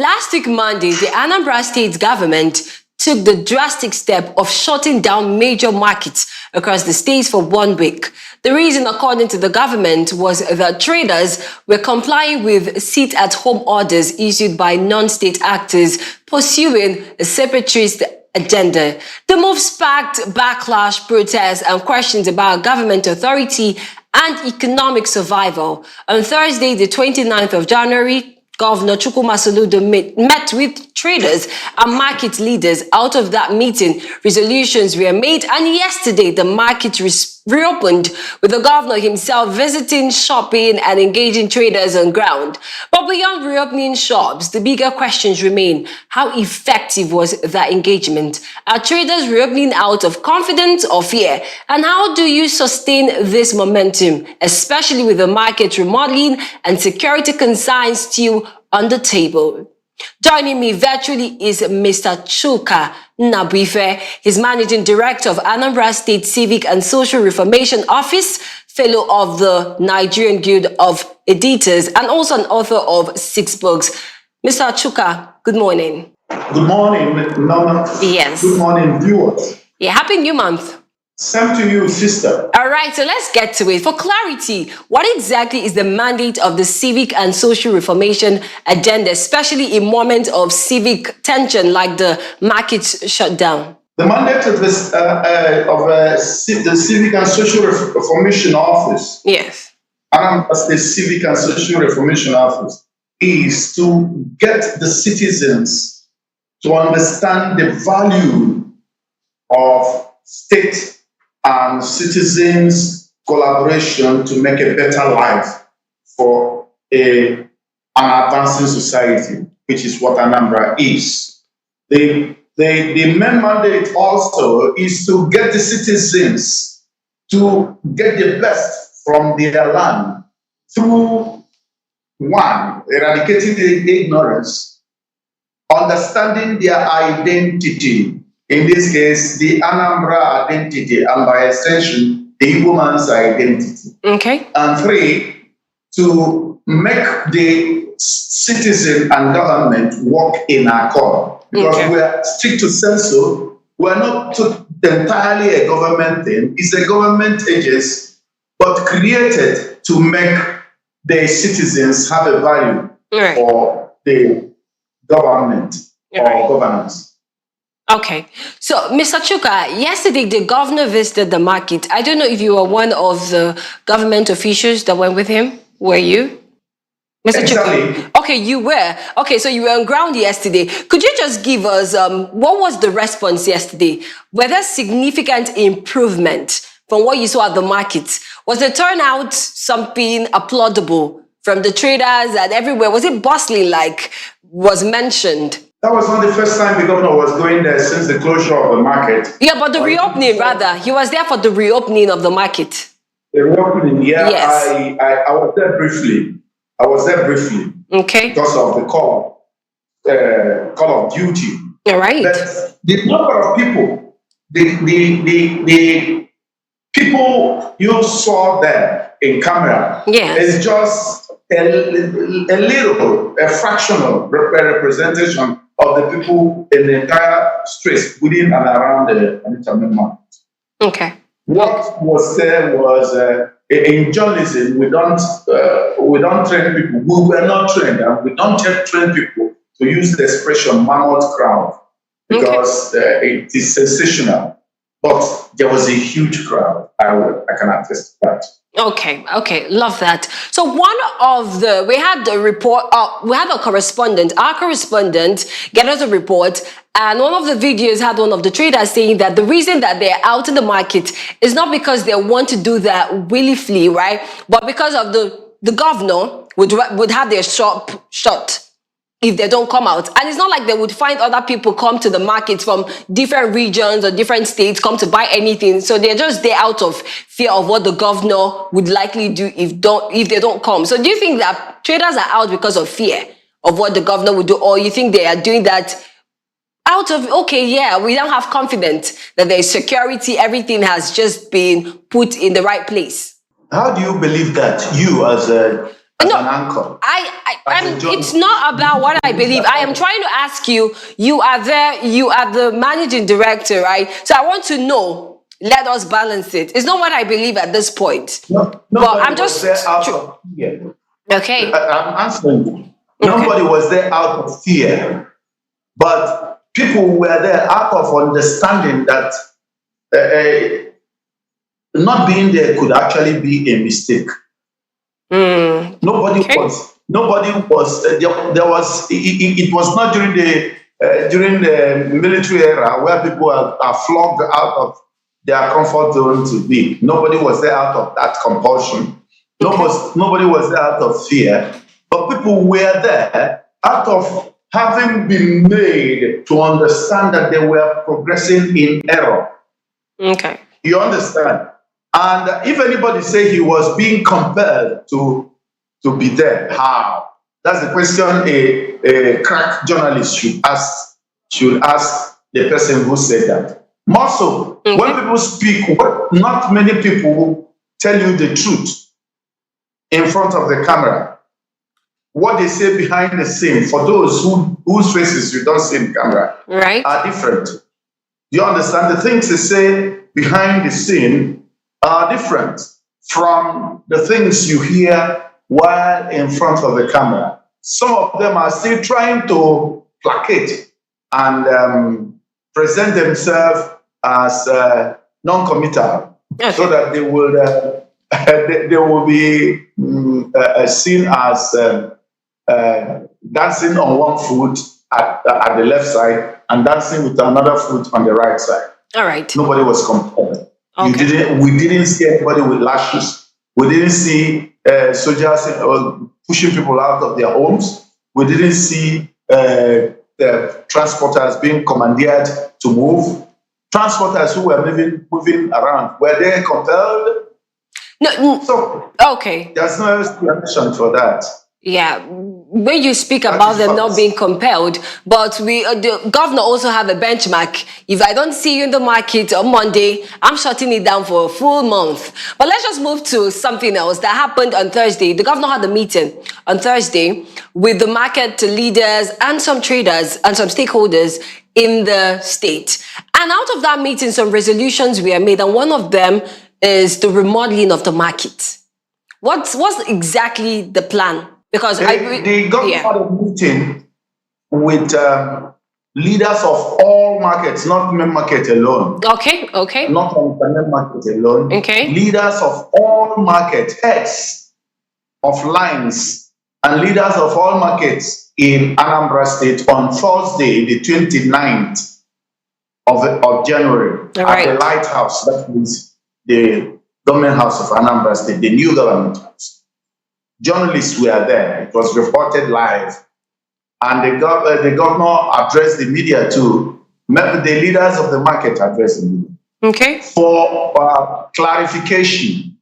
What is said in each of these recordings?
Last week, Monday, the Anambra State government took the drastic step of shutting down major markets across the state for 1 week. The reason, according to the government, was that traders were complying with sit-at-home orders issued by non-state actors pursuing a separatist agenda. The move sparked backlash, protests, and questions about government authority and economic survival. On Thursday, the 29th of January, Governor Chukwuma Soludo met with traders and market leaders. Out of that meeting, resolutions were made, and yesterday the market reopened, with the governor himself visiting, shopping, and engaging traders on ground. But beyond reopening shops, the bigger questions remain. How effective was that engagement? Are traders reopening out of confidence or fear? And how do you sustain this momentum, especially with the market remodeling and security concerns still on the table? Joining me virtually is Mr. Chukwuma Soludo. He's Managing Director of Anambra State Civic and Social Reformation Office, Fellow of the Nigerian Guild of Editors, and also an author of 6 books. Mr. Chukwuma, good morning. Good morning, Norma. Yes. Good morning, viewers. Yeah, happy new month. Same to you, sister. All right, so let's get to it. For clarity, what exactly is the mandate of the Civic and Social Reformation agenda, especially in moments of civic tension like the market shutdown? The mandate of the Civic and Social Reformation Office, Yes, Anambra State Civic and Social Reformation Office, is to get the citizens to understand the value of state and citizens' collaboration to make a better life for an advancing society, which is what Anambra is. The main mandate also is to get the citizens to get the best from their land through, one, eradicating the ignorance, understanding their identity. In this case, the Anambra identity, and by extension, the Igbo man's identity. okay. And 3, to make the citizen and government work in accord. Because we are strict to censor, we're not entirely a government thing. It's a government agency, but created to make the citizens have a value for the government or governance. Okay, so Mr. Chukwuma, yesterday the governor visited the market. I don't know if you were one of the government officials that went with him. Were you? Mr. Exactly. Chukwuma? Okay, you were. Okay, so you were on ground yesterday. Could you just give us, what was the response yesterday? Were there significant improvement from what you saw at the market? Was the turnout something applaudable from the traders and everywhere? Was it bustling like was mentioned? That was not the first time the governor was going there since the closure of the market. Yeah, but the reopening, rather. He was there for the reopening of the market. The reopening, yeah. Yes. I was there briefly. Okay. Because of the call of duty. All right. But the number of people, the people you saw there in camera, is just a fractional representation of the people in the entire streets within and around the Anambra market. Okay. What was there was in journalism, we don't train people. We were not trained, and we don't train people to use the expression "mammoth crowd" because it is sensational. But there was a huge crowd. I can attest to that. Okay, love that. So we had the report, we had a correspondent, our correspondent get us a report, and one of the videos had one of the traders saying that the reason that they're out in the market is not because they want to do that willfully, right? But because of the governor would have their shop shut if they don't come out. And it's not like they would find other people come to the market from different regions or different states, come to buy anything. So they're just there out of fear of what the governor would likely do if they don't come. So do you think that traders are out because of fear of what the governor would do? Or you think they are doing that out of, we don't have confidence that there is security, everything has just been put in the right place? How do you believe that you as a as No, an anchor. it's not about what I believe. I am trying to ask you, you are there, you are the managing director, right? So I want to know, let us balance it. It's not what I believe at this point. No, But I'm nobody was just, there out of fear. okay. I'm answering you. Okay. Nobody was there out of fear, but people were there out of understanding that not being there could actually be a mistake. Nobody Okay. was. Nobody was. There was. It was not during the military era where people are flogged out of their comfort zone to be. Nobody was there out of that compulsion. Nobody was there out of fear. But people were there out of having been made to understand that they were progressing in error. Okay. You understand? And if anybody say he was being compelled to be there, how? That's the question a crack journalist should ask the person who said that. More so, when people speak, not many people tell you the truth in front of the camera. What they say behind the scene, for those whose faces you don't see in camera, Right. are different. You understand? The things they say behind the scene are different from the things you hear while in front of the camera. Some of them are still trying to placate and present themselves as non-committal, so that they will they will be seen as dancing on one foot at the left side and dancing with another foot on the right side. All right. Nobody was compelled. Okay. We didn't see anybody with lashes. We didn't see soldiers pushing people out of their homes. We didn't see the transporters being commandeered to move. Transporters who were moving around, were they compelled? No. So Okay. there's no explanation for that. Yeah, when you speak about them not being compelled, but the governor also have a benchmark. If I don't see you in the market on Monday, I'm shutting it down for a full month. But let's just move to something else that happened on Thursday. The governor had a meeting on Thursday with the market leaders and some traders and some stakeholders in the state. And out of that meeting, some resolutions were made, and one of them is the remodeling of the market. What's exactly the plan? Because the government had a meeting with leaders of all markets, not main market alone. Okay. Not on the main market alone. Okay. Leaders of all markets, heads of lines, and leaders of all markets in Anambra State on Thursday, the 29th of January, at the Lighthouse. That means the government house of Anambra State, the new government house. Journalists were there. It was reported live. And the governor addressed the media too. The leaders of the market addressed the media. Okay. For clarification,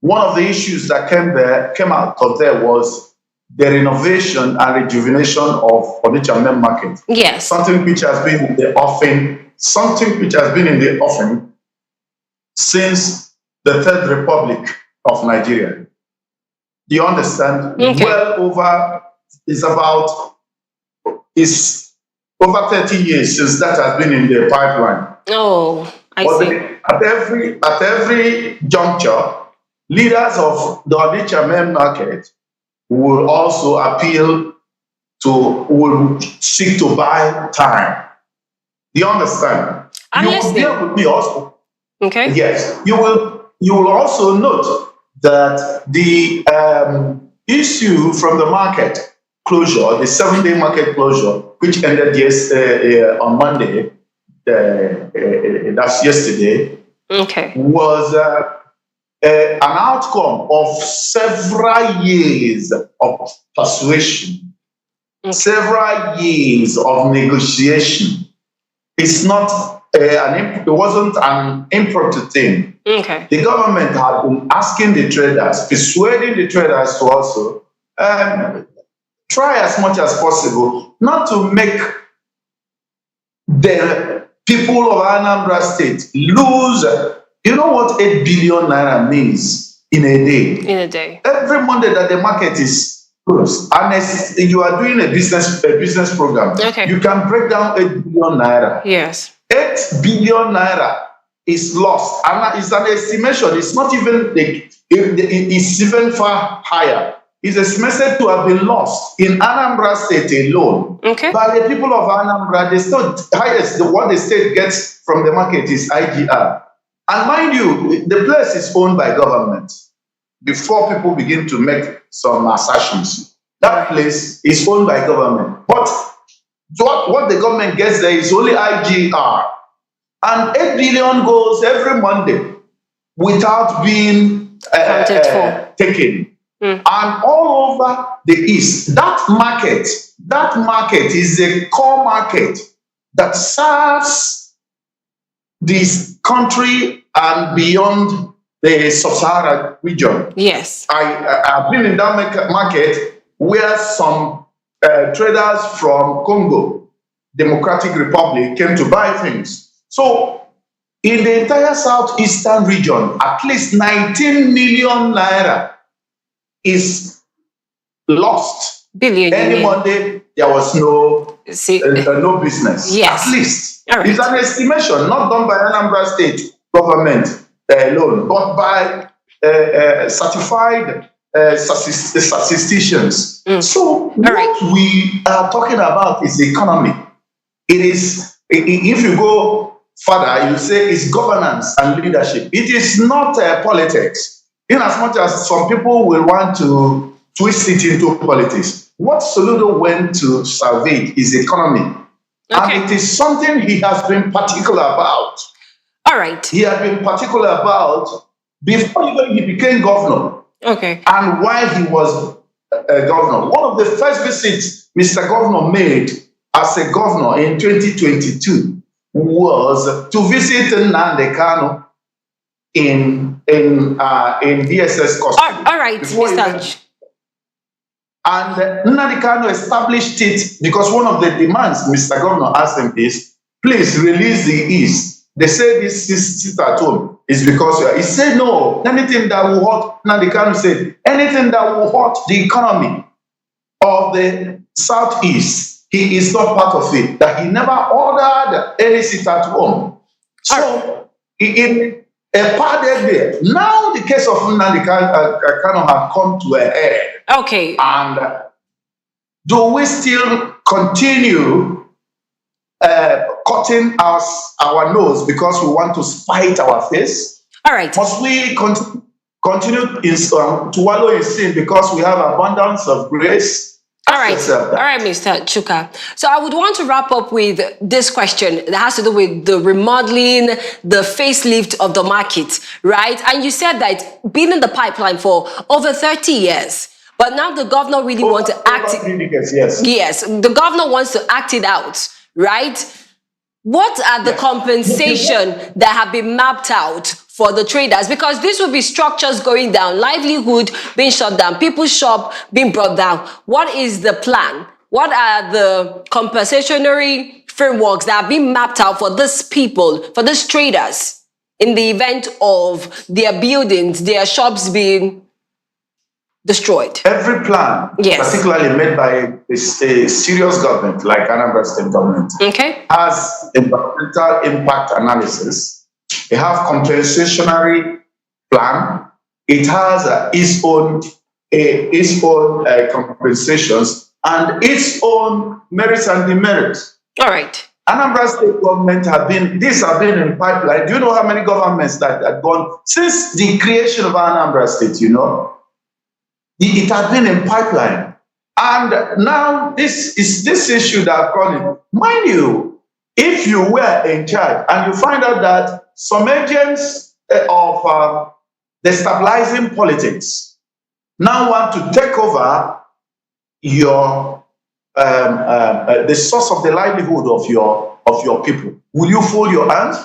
one of the issues that came out of there was the renovation and rejuvenation of Onitsha main market. Yes. Something which has been in the offing. Since the Third Republic of Nigeria. Do you understand? Okay. It's over 30 years since that has been in the pipeline. Oh, I see. At every juncture, leaders of the Onitsha main market will also will seek to buy time. Do you understand? I'm listening. Will be with me also. Okay. Yes, you will also note that the issue from the market closure, the 7-day market closure, which ended on Monday, that's yesterday, was an outcome of several years of persuasion, several years of negotiation. It's not it wasn't an impromptu thing. Okay. The government had been asking the traders, persuading the traders to also try as much as possible not to make the people of Anambra State lose. You know what 8 billion naira means in a day. In a day. Every Monday that the market is closed, and as you are doing a business program, Okay. you can break down 8 billion naira. Yes. 8 billion naira is lost, and it's an estimation. It's not even it's even far higher. It's estimated to have been lost in Anambra State alone. Okay. By the people of Anambra. The highest what the state gets from the market is IGR. And mind you, the place is owned by government. Before people begin to make some assertions, that place is owned by government. But what the government gets there is only IGR. And 8 billion goes every Monday without being taken. And all over the East, that market is a core market that serves this country and beyond the sub-Saharan region. Yes. I've been in that market where some traders from Congo, Democratic Republic, came to buy things. So in the entire southeastern region, at least 19 million naira is lost. Any Monday, there was no business. Yes. At least. Right. It's an estimation not done by Anambra State government alone, but by certified statisticians. So what we are talking about is economy. It is, if you go further, you say it's governance and leadership. It is not politics. In as much as some people will want to twist it into politics, what Soludo went to survey is economy. Okay. And it is something he has been particular about. All right. He has been particular about before even he became governor. Okay. And while he was a governor. One of the first visits Mr. Governor made as a governor in 2022 was to visit Nnamdi Kanu in DSS custody. All right, Mr. And Nnamdi Kanu established it because one of the demands Mr. Governor asked him is, please release the East. They say this sit at home is because he said no. Anything that will hurt, Nnamdi Kanu said, anything that will hurt the economy of the Southeast, he is not part of it. That he never ordered any sit at home. So in a parted there. Now the case of Nnamdi Kanu have come to a head. Okay. And do we still continue cutting our nose because we want to spite our face? All right. Must we continue to wallow in sin because we have abundance of grace? All right, Mr. Chuka. So I would want to wrap up with this question that has to do with the remodeling, the facelift of the market, right? And you said that it's been in the pipeline for over 30 years. But now the governor really wants to act it. Yes, the governor wants to act it out, right? What are the compensation that have been mapped out for the traders? Because this will be structures going down, livelihood being shut down, people's shop being brought down. What is the plan? What are the compensatory frameworks that have been mapped out for these people, for these traders, in the event of their buildings, their shops being destroyed? Every plan, particularly made by a serious government like Anambra State government, has environmental impact analysis. It has compensationary plan. It has its own compensations and its own merits and demerits. All right. Anambra State government have been in pipeline. Do you know how many governments that have gone since the creation of Anambra State? You know. It has been in pipeline. And now this issue that brought it. Mind you, if you were in charge and you find out that some agents of destabilizing politics now want to take over your the source of the livelihood of your people, will you fold your hands?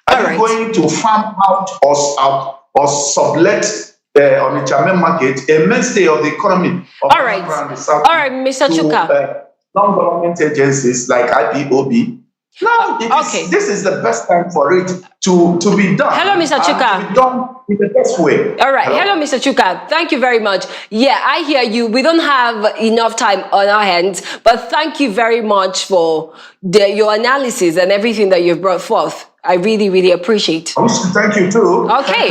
Are you going to farm out or sublet on the Chairman market, a mainstay of the economy of all right, Mr. Chuka. Non-government agencies like IPOB No, Okay. this is the best time for it to be done. Hello, Mr. Chuka. To be done in the best way. All right. Hello, Mr. Chuka. Thank you very much. Yeah, I hear you. We don't have enough time on our hands, but thank you very much for your analysis and everything that you've brought forth. I really, really appreciate. Thank you too. Okay.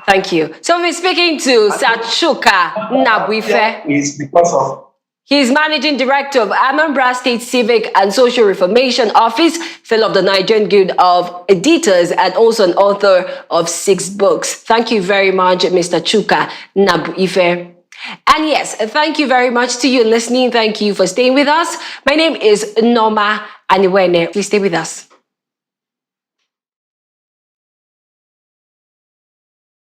Thank you. So we're speaking to Sir Chuka Nnabuife. It's because of He is Managing Director of Anambra State Civic and Social Reformation Office, fellow of the Nigerian Guild of Editors, and also an author of 6 books. Thank you very much, Mr. Chuka Nnabuife. And yes, thank you very much to you listening. Thank you for staying with us. My name is Norma Aniwene. Please stay with us.